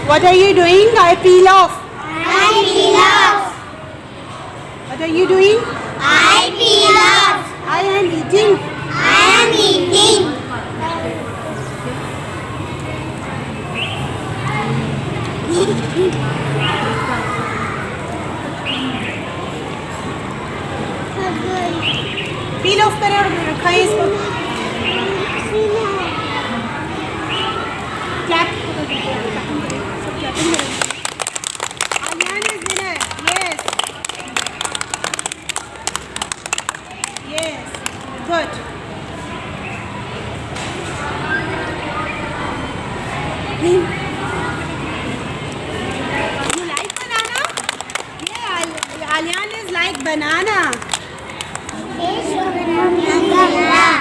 What are you doing? I peel off. I peel off. What are you doing? I peel off. I am eating. I am eating. Peel off करें और खाएं इसको. Clap. सब clapping करें. Alyan is winner. Yes. Yes. Good. You like banana? Yeah, Alyan is like banana. Banana.